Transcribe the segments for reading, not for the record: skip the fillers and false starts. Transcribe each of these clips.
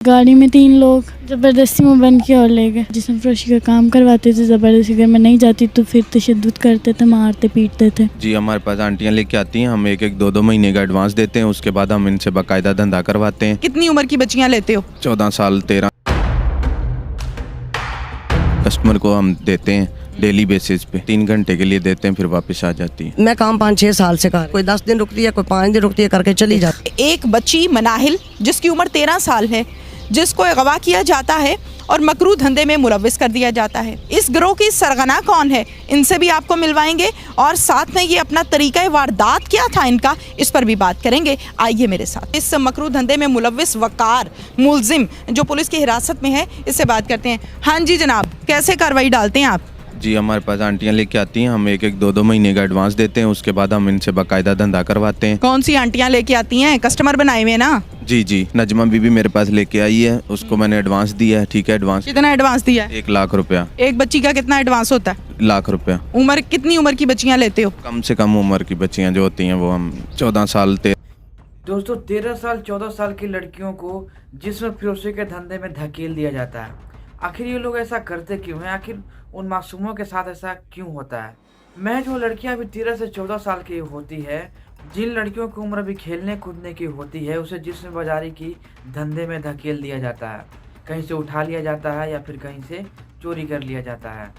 गाड़ी में 3 लोग ज़बरदस्ती में बंद किया और ले गए। जिस्म फरोशी का काम करवाते थे ज़बरदस्ती, अगर मैं नहीं जाती तो फिर तशद्दुद करते थे, मारते पीटते थे। जी हमारे पास आंटियाँ लेके आती हैं, हम 1-2 महीने का एडवांस देते हैं, उसके बाद हम इनसे बाकायदा धंधा करवाते हैं। कितनी उम्र की बच्चियां लेते हो? 14 साल 13 कस्टमर को हम देते हैं डेली बेसिस पे, 3 घंटे के लिए देते हैं, फिर वापस आ जाती है। मैं काम 5-6 साल से कर, कोई 10 दिन रुकती है, कोई 5 दिन रुकती है, करके चली जाती है। एक बच्ची मनाहिल जिसकी उम्र 13 साल है, जिसको अगवा किया जाता है और मकरू धंधे में मुलव्विस कर दिया जाता है। इस गिरोह की सरगना कौन है, इनसे भी आपको मिलवाएंगे और साथ में ये अपना तरीका वारदात क्या था इनका, इस पर भी बात करेंगे। आइए मेरे साथ। इस मकरू धंधे में मुलव्विस वकार मुलजिम जो पुलिस की हिरासत में है, इससे बात करते हैं। हाँ जी जनाब, कैसे कार्रवाई डालते हैं आप? जी हमारे पास आंटियाँ लेके आती हैं, हम 1-2 महीने का एडवांस देते हैं, उसके बाद हम इनसे बाकायदा धंधा करवाते हैं। कौन सी आंटियां लेके आती हैं? कस्टमर बनाए हुए ना? जी नजमा बीबी मेरे पास लेके आई है, उसको मैंने एडवांस दिया है। ठीक है, एडवांस कितना एडवांस दिया है? 1 लाख रुपया। एक बच्ची का कितना एडवांस होता है? लाख रुपया। उम्र कितनी उम्र की बच्चियां लेते हो? कम से कम उम्र की बच्चियाँ जो होती हैं वो हम 14 साल दोस्तों 13 साल 14 साल की लड़कियों को जिस्म फरोशी के धंधे में धकेल दिया जाता है। आखिर ये लोग ऐसा करते क्यों हैं? आखिर उन मासूमों के साथ ऐसा क्यों होता है? मैं जो लड़कियां अभी 13 से 14 साल की होती है, जिन लड़कियों की उम्र अभी खेलने कूदने की होती है, उसे जिस्म बाजारी की धंधे में धकेल दिया जाता है। कहीं से उठा लिया जाता है या फिर कहीं से चोरी कर लिया जाता है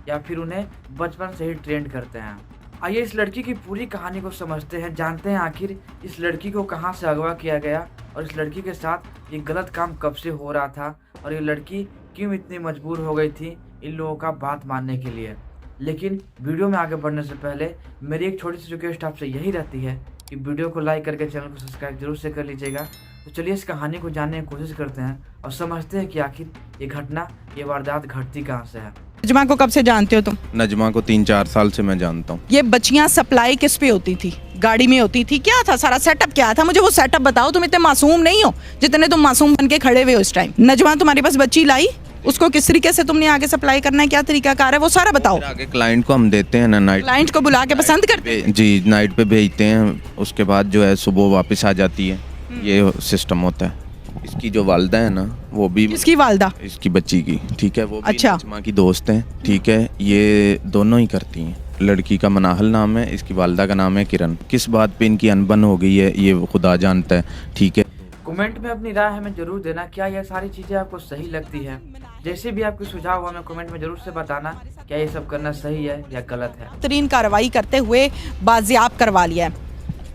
या फिर उन्हें बचपन से ही ट्रेंड करते हैं। आइए इस लड़की की पूरी कहानी को समझते हैं, जानते हैं आखिर इस लड़की को कहां से अगवा किया गया और इस लड़की के साथ ये गलत काम कब से हो रहा था और ये लड़की क्यों इतनी मजबूर हो गई थी इन लोगों का बात मानने के लिए। लेकिन वीडियो में आगे बढ़ने से पहले मेरी एक छोटी सी रिक्वेस्ट आपसे यही रहती है कि वीडियो को लाइक करके चैनल को सब्सक्राइब जरूर से कर लीजिएगा। तो चलिए इस कहानी को जानने की कोशिश करते हैं और समझते हैं कि आखिर ये घटना, ये वारदात घटती कहाँ से है। नजमा को कब से जानते हो तुम? नजमा को 3-4 साल से मैं जानता हूँ। ये बच्चियां सप्लाई किस पे होती थी? गाड़ी में होती थी? क्या था सारा सेटअप, क्या था? मुझे वो सेटअप बताओ। तुम इतने मासूम नहीं हो जितने तुम मासूम बन के खड़े हुए हो इस टाइम। नजमा तुम्हारे पास बच्ची लाई, उसको किस तरीके से तुमने आगे सप्लाई करना है, क्या तरीका कार है, वो सारा बताओ। आगे क्लाइंट को हम देते हैं ना, नाइट क्लाइंट को बुला के पसंद करते हैं? जी नाइट पे भेजते हैं, उसके बाद जो है सुबह वापस आ जाती है। ये सिस्टम होता है। इसकी जो वालदा है ना, वो भी इसकी वालदा, इसकी बच्ची की, ठीक है, वो भी अच्छा, नजमा की दोस्त हैं। ठीक है, ये दोनों ही करती हैं। लड़की का मनाहल नाम है, इसकी वालदा का नाम है किरण। किस बात पे इनकी अनबन हो गई है ये खुदा जानता है। ठीक है, कमेंट में अपनी राय हमें जरूर देना। क्या ये सारी चीज़ें आपको सही लगती है? जैसे भी आपके सुझाव हो हमें कमेंट में जरूर से बताना। क्या ये सब करना सही है या गलत है? बेहतरीन कार्रवाई करते हुए बाजियाब करवा लिया है।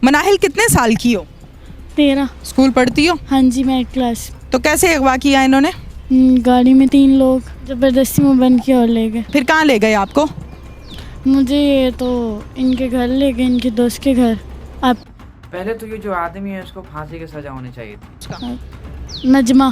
मनाहिल कितने साल की हो? 13। स्कूल पढ़ती हो? हाँ जी, मैं क्लास। तो कैसे अगवा किया इन्होंने? गाड़ी में 3 लोग ज़बरदस्ती में बंद किया और ले गए। फिर कहाँ ले गए आपको? मुझे ये तो इनके घर ले गए, इनके दोस्त के घर। अब पहले तो ये जो आदमी है उसको फांसी की सजा होनी चाहिए थी। नजमा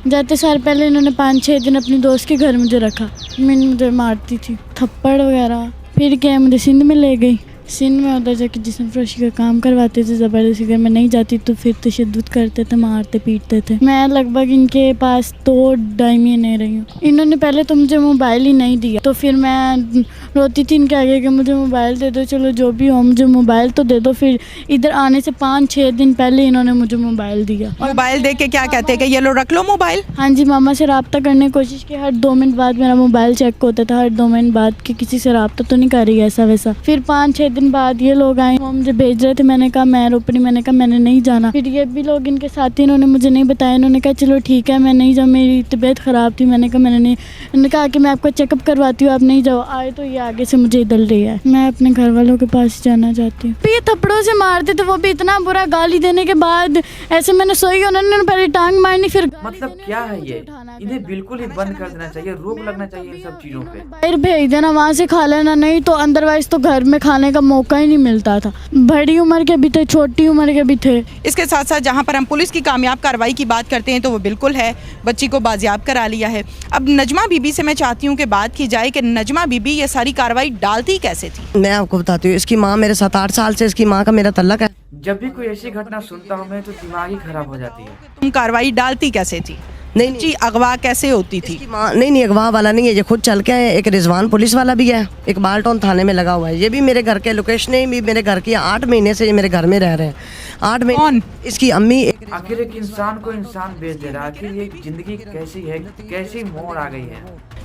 जाते साल पहले इन्होंने 5-6 दिन अपने दोस्त के घर मुझे रखा। मुझे मारती थी, थप्पड़ वगैरह। फिर क्या, मुझे सिंध में ले गई। सिंध में उधर जाके जिस्म फरोशी का काम करवाते थे ज़बरदस्ती, अगर मैं नहीं जाती तो फिर तशद्दुद करते थे, मारते पीटते थे। मैं लगभग इनके पास 2-2.5 महीने रही हूँ। इन्होंने पहले तो मुझे मोबाइल ही नहीं दिया, तो फिर मैं रोती थी इनके आगे कि मुझे मोबाइल दे दो, चलो जो भी हो मुझे मोबाइल तो दे दो। फिर इधर आने से 5-6 दिन पहले इन्होंने मुझे मोबाइल दिया। मोबाइल दे के क्या कहते हैं कि ये लो रख लो मोबाइल? हाँ जी, मामा से रब्ता करने की कोशिश की। हर 2 मिनट बाद मेरा मोबाइल चेक होता था, हर 2 मिनट बाद कि किसी से रब्ता तो नहीं कर रही ऐसा वैसा। फिर 5-6 दिन बाद ये लोग आए, वो मुझे भेज रहे थे। मैंने कहा मैं रोपनी, मैंने कहा मैंने नहीं जाना। फिर ये भी लोग इनके साथी, इन्होंने मुझे नहीं बताया। इन्होंने कहा चलो ठीक है मैं नहीं जाऊँ, मेरी तबीयत ख़राब थी। मैंने कहा मैंने नहीं। इन्होंने कहा कि मैं आपका चेकअप करवाती हूँ, आप नहीं जाओ। आए तो ये आगे से मुझे इधर ले आए। मैं अपने घर वालों के पास जाना चाहती हूँ। फिर ये थप्पड़ों से मारते थे, वो भी इतना बुरा, गाली देने के बाद ऐसे मैंने सोई, उन्होंने पहले टांग मारनी, फिर मतलब क्या है ये? इन्हें बिल्कुल ही बंद कर देना चाहिए, रोक लगना चाहिए इन सब चीजों पे। बाहर भेज देना, वहाँ से खा लेना, नहीं तो अदरवाइज तो घर में खाने का मौका ही नहीं मिलता था। बड़ी उम्र के भी थे, छोटी उम्र के भी थे। इसके साथ साथ जहाँ पर हम पुलिस की कामयाब कार्रवाई की बात करते हैं तो वो बिल्कुल है, बच्ची को बाजियाब करा लिया है। अब नजमा बीबी से मैं चाहती हूँ कि बात की जाए कि नजमा बीबी ये सारी कार्रवाई डालती कैसे थी? मैं आपको बताती हूँ, इसकी माँ मेरे 7-8 साल से, इसकी माँ का मेरा तल्लक है। जब भी कोई ऐसी घटना सुनता हूँ मैं तो दिमाग ही खराब हो जाती है। तुम कार्रवाई डालती कैसे थी? नहीं जी अगवा कैसे होती थी? इसकी माँ नहीं अगवा वाला नहीं है, ये खुद चल के आए। एक रिजवान पुलिस वाला भी है, एक बालटोन थाने में लगा हुआ है। ये भी मेरे घर के लोकेशन है, भी मेरे घर की 8 महीने से ये मेरे घर में रह रहे हैं। 8 महीने। कौन? इसकी अम्मी। आखिर एक इंसान को इंसान बेच दे रहा है, आखिर ये जिंदगी कैसी है, कैसी मोड़ आ गई है?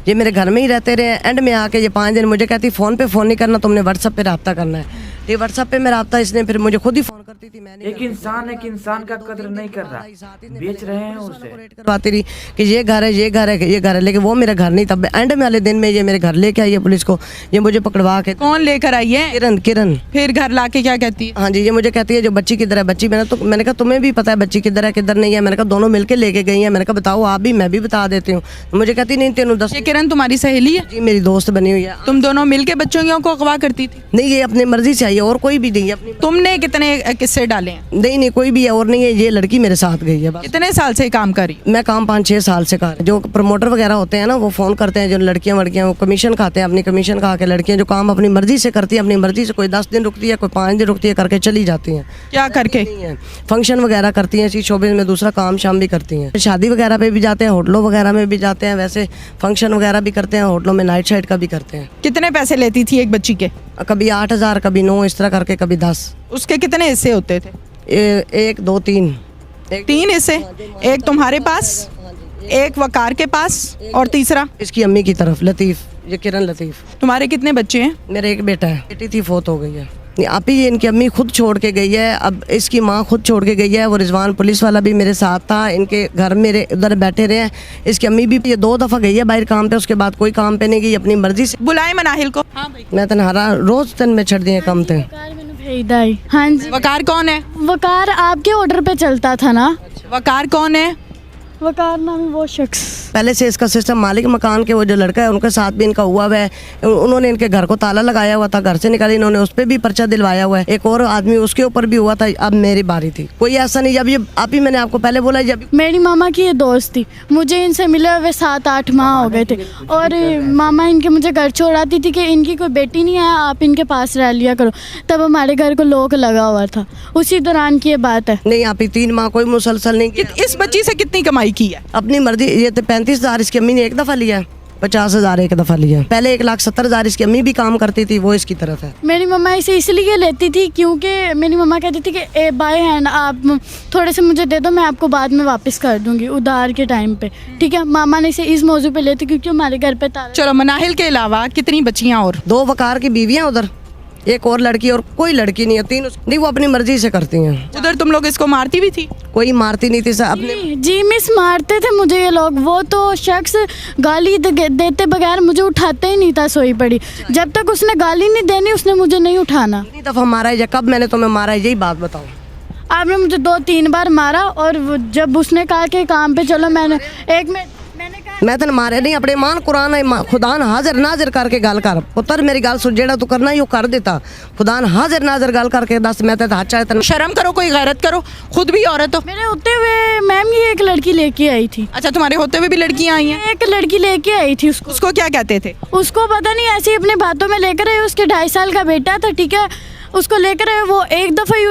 ये मेरे घर में ही रहते रहे। एंड में आके ये 5 दिन मुझे कहती फ़ोन पे फ़ोन नहीं करना, तुमने व्हाट्सअप पे रब्ता करना है। ये व्हाट्सअप पे मैं रब्ता, इसने फिर मुझे खुद ही फ़ोन करती थी। मैंने एक इंसान का कदर नहीं कर रहा, बेच रहे हैं उसे। करवाती रही कि ये घर है, ये घर है, ये घर है, लेकिन वो मेरा घर नहीं था। एंड में वाले दिन में ये मेरे घर लेके आई है पुलिस को, ये मुझे पकड़वा के। कौन लेकर आई है? किरण। फिर घर लाके क्या कहती है? हाँ जी, ये मुझे कहती है जो बच्ची किधर है, बच्ची। मैंने कहा तुम्हें भी पता है बच्ची किधर है किधर नहीं है। मैंने कहा दोनों मिलके लेके गई हैं। मैंने कहा बताओ आप भी, मैं भी बता देती हूँ। मुझे कहती नहीं तेनों 10। ये किरण तुम्हारी सहेली है? जी मेरी दोस्त बनी हुई है। तुम दोनों मिलके बच्चों को अगवा करती थी? नहीं, ये अपनी मर्जी से आई है, और कोई भी नहीं है अपनी। तुमने कितने किस्से डाले हैं? नहीं कोई भी है और नहीं है, ये लड़की मेरे साथ गई है बस। कितने साल से काम कर रही हो? मैं काम 5-6 साल से कर। जो प्रमोटर वगैरह होते हैं ना, वो फ़ोन करते हैं, जो लड़कियां वो कमीशन खाते हैं, अपनी कमीशन खा के लड़कियां जो काम अपनी मर्जी से करती हैं, अपनी मर्जी से, कोई 10 दिन रुकती है, कोई 5 दिन रुकती है, करके चली जाती हैं। क्या करके? नहीं है, फंक्शन वगैरह करती हैं, इसी शोबे में दूसरा काम शाम भी करती हैं। शादी वगैरह पे भी जाते हैं, होटलों वगैरह में भी जाते हैं, वैसे फंक्शन वगैरह भी करते हैं, होटलों में नाइट साइड का भी करते हैं। कितने पैसे लेती थी एक बच्ची के? कभी 8,000, कभी 9, इस तरह करके, कभी 10। उसके कितने हिस्से होते थे? 1, 2, 3। 3 हिस्से? एक तुम्हारे पास, एक वकार के पास, और तीसरा इसकी अम्मी की तरफ लतीफ़, ये किरण लतीफ़। तुम्हारे कितने बच्चे हैं? मेरा एक बेटा है, बेटी थी फोत हो गई है। आप ही, ये इनकी अम्मी खुद छोड़ के गई है, अब इसकी माँ खुद छोड़ के गई है। वो रिजवान पुलिस वाला भी मेरे साथ था, इनके घर मेरे उधर बैठे रहे हैं। इसकी अम्मी भी ये 2 दफ़ा गई है बाहर काम पे, उसके बाद कोई काम पे नहीं गई, अपनी मर्जी से। बुलाए मनाहिल को। हाँ भाई। मैं तनहारा रोज तन में छड़ दिए काम थे। हाँ जी। वकार कौन है? वकार आपके ऑर्डर पे चलता था ना? वकार कौन है? वकार नाम है वो शख्स। पहले से इसका सिस्टम, मालिक मकान के वो जो लड़का है उनके साथ भी इनका हुआ है। उन्होंने इनके घर को ताला लगाया हुआ था, घर से निकाली इन्होंने, उस पर भी पर्चा दिलवाया हुआ है। एक और आदमी उसके ऊपर भी हुआ था। अब मेरी बारी थी। कोई ऐसा नहीं, जब ये आप ही, मैंने आपको पहले बोला, जब मेरी मामा की ये दोस्त थी, मुझे इनसे मिले हुए 7-8 माह हो गए थे, और मामा इनके मुझे घर छोड़ाती थी कि इनकी कोई बेटी नहीं है, आप इनके पास रह लिया करो। तब हमारे घर को लॉक लगा हुआ था, उसी दौरान की ये बात है। नहीं, आप ही 3 माह कोई मुसलसल नहीं किया। इस बच्ची से कितनी कमाई की है? अपनी मर्जी। ये तो 35,000 इसकी अम्मी ने एक दफ़ा लिया है, 50,000 एक दफ़ा लिया। पहले 1,70,000 इसकी अम्मी भी काम करती थी, वो इसकी तरफ है। मेरी मम्मा इसे इसलिए लेती थी क्योंकि मेरी मम्मा कहती थी कि बाय हैंड आप थोड़े से मुझे दे दो, मैं आपको बाद में वापस कर दूंगी उधार के टाइम पे, ठीक है। मामा ने इसे इस मौजू पे लेती क्योंकि हमारे घर पे ताला। चलो, मनाहिल के अलावा कितनी बच्चियां और? 2 वकार की बीवियां उधर, एक और लड़की, और कोई लड़की नहीं है। 3 नहीं, वो अपनी मर्जी से करती हैं। उधर तुम लोग इसको मारती भी थी? कोई मारती नहीं थी सर, अपने। जी मिस, मारते थे मुझे ये लोग। वो तो शख्स गाली देते बगैर मुझे उठाते ही नहीं था सोई पड़ी। जब तक उसने गाली नहीं देनी, उसने मुझे नहीं उठाना। कितनी दफ़ा मारा है या कब मैंने तुम्हें मारा है, यही बात बताओ। आपने मुझे 2-3 बार मारा, और जब उसने कहा कि काम पे चलो, मैंने कहा मैं तेन मारे नहीं, अपने मान कुरान खुदा न हाजिर नाजिर करके गल कर पुत्र, मेरी गल सुन, जेड़ा तू करना ही वो कर देता। खुदा न हाजिर नाजिर गल करके दस, मैं तेरे हाथ चाहे। शर्म करो, कोई गैरत करो, खुद भी औरत हो। मेरे होते हुए मैम ये एक लड़की लेके आई थी। अच्छा, तुम्हारे होते हुए भी लड़कियां आई हैं? एक लड़की लेके आई थी। उसको क्या कहते थे? उसको पता नहीं, ऐसे ही अपने बातों में लेकर आए। उसके 2.5 साल का बेटा था, ठीक है। उसको लेकर आए, वो एक दफ़ा ही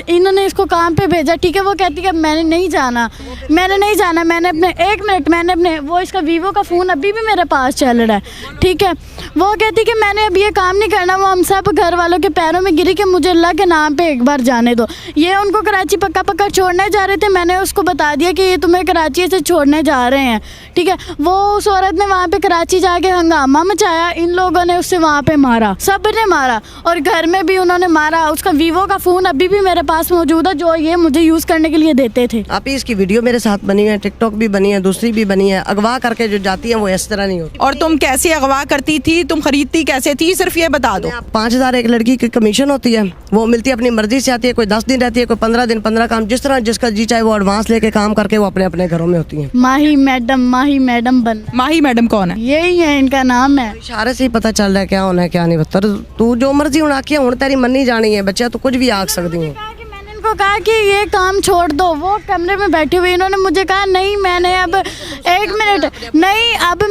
इन्होंने इसको काम पे भेजा, ठीक है। वो कहती है मैंने नहीं जाना। मैंने अपने 1 मिनट, मैंने अपने, वो इसका वीवो का फ़ोन अभी भी मेरे पास चल रहा है, ठीक है। वो कहती कि मैंने अब ये काम नहीं करना। वो हम सब घर वालों के पैरों में गिरी कि मुझे अल्लाह के नाम पे एक बार जाने दो। ये उनको कराची पक्का छोड़ने जा रहे थे। मैंने उसको बता दिया कि ये तुम्हें कराची से छोड़ने जा रहे हैं, ठीक है। वो उस औरत ने वहाँ पे कराची जाके हंगामा मचाया। इन लोगों ने उससे वहाँ पे मारा, सब ने मारा, और घर में भी उन्होंने मारा। उसका वीवो का फ़ोन अभी भी मेरे पास मौजूद है, जो ये मुझे यूज़ करने के लिए देते थे। आप ही, इसकी वीडियो मेरे साथ बनी है, टिकटॉक भी बनी है, दूसरी भी बनी है। अगवा करके जो जाती है वो इस तरह नहीं होती। और तुम कैसे अगवा करती थी? तुम खरीदती कैसे थी? सिर्फ ये बता दो। 5,000 एक लड़की की कमीशन होती है, वो मिलती है, अपनी मर्जी से आती है। कोई 10 दिन रहती है, कोई 15 दिन, 15 काम, जिस तरह जिसका जी चाहे वो एडवांस लेके काम करके वो अपने अपने घरों में होती है। माही मैडम बन। माही मैडम कौन है? यही है, इनका नाम है। इशारे से ही पता चल रहा है क्या होना है क्या नहीं। बता, तू जो मर्जी हूँ आखिया, हूँ तेरी मन्नी जानी है, बच्चा तो कुछ भी आख सकती है। मैंने इनको कहा कि ये काम छोड़ दो। वो कमरे में बैठी हुई, इन्होंने मुझे कहा नहीं, मैंने अब 1 मिनट नहीं, अब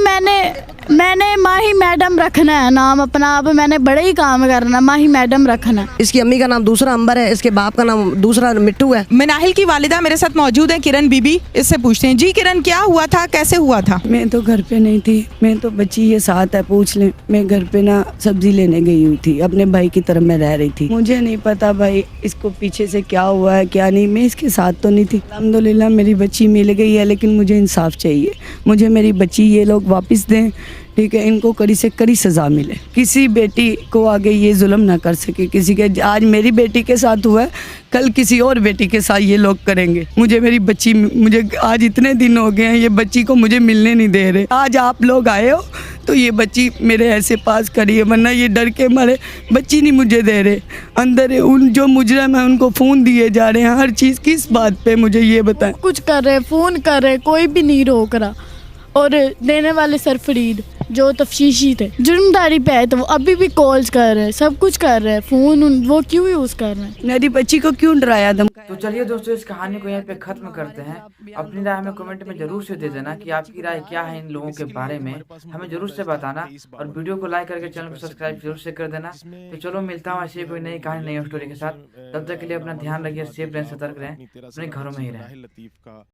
मैंने माही मैडम रखना है नाम अपना, अब मैंने बड़े ही काम करना, माही मैडम रखना है। इसकी अम्मी का नाम दूसरा अंबर है, इसके बाप का नाम दूसरा मिट्टू है। मिनाहिल की वालिदा मेरे साथ मौजूद है, किरण बीबी, इससे पूछते हैं। जी किरण, क्या हुआ था, कैसे हुआ था? मैं तो घर पे नहीं थी, मैं तो बच्ची ये साथ है, पूछ ले। मैं घर पे ना सब्जी लेने गई हुई थी, अपने भाई की तरफ मैं रह रही थी। मुझे नहीं पता भाई इसको पीछे से क्या हुआ है क्या नहीं, मैं इसके साथ तो नहीं थी। अल्हम्दुलिल्लाह मेरी बच्ची मिल गई है, लेकिन मुझे इंसाफ चाहिए। मुझे मेरी बच्ची ये लोग वापस दें, ठीक है। इनको कड़ी से कड़ी सज़ा मिले। किसी बेटी को आगे ये जुल्म ना कर सके किसी के। आज मेरी बेटी के साथ हुआ है, कल किसी और बेटी के साथ ये लोग करेंगे। मुझे मेरी बच्ची, मुझे आज इतने दिन हो गए हैं ये बच्ची को मुझे मिलने नहीं दे रहे। आज आप लोग आए हो तो ये बच्ची मेरे ऐसे पास खड़ी है, वरना ये डर के मारे बच्ची नहीं मुझे दे रहे। अंदर उन जो मुजरम है उनको फ़ोन दिए जा रहे हैं, हर चीज़। किस बात पे मुझे ये बताएं। कुछ कर रहे, फ़ोन कर रहे, कोई भी नहीं रोक रहा। और देने वाले सरफरीद जो तफ्शीशी थे, जुर्मदारी पे आए, तो वो अभी भी कॉल्स कर रहे हैं, सब कुछ कर रहे हैं। फ़ोन वो क्यों यूज़ कर रहे हैं? मेरी बच्ची को क्यों डराया धमकाया? तो चलिए दोस्तों, इस कहानी को यहाँ पे खत्म करते हैं। अपनी राय हमें कमेंट में जरूर से दे देना कि आपकी राय क्या है इन लोगों के बारे में, हमें जरूर से बताना। और वीडियो को लाइक करके चैनल को सब्सक्राइब जरूर से कर देना। तो चलो मिलता हूँ ऐसी कोई नई कहानी, नई स्टोरी के साथ। तब तक के लिए अपना ध्यान रखिए, सेफ रहें, सतर्क रहें, अपने घरों में ही रहें।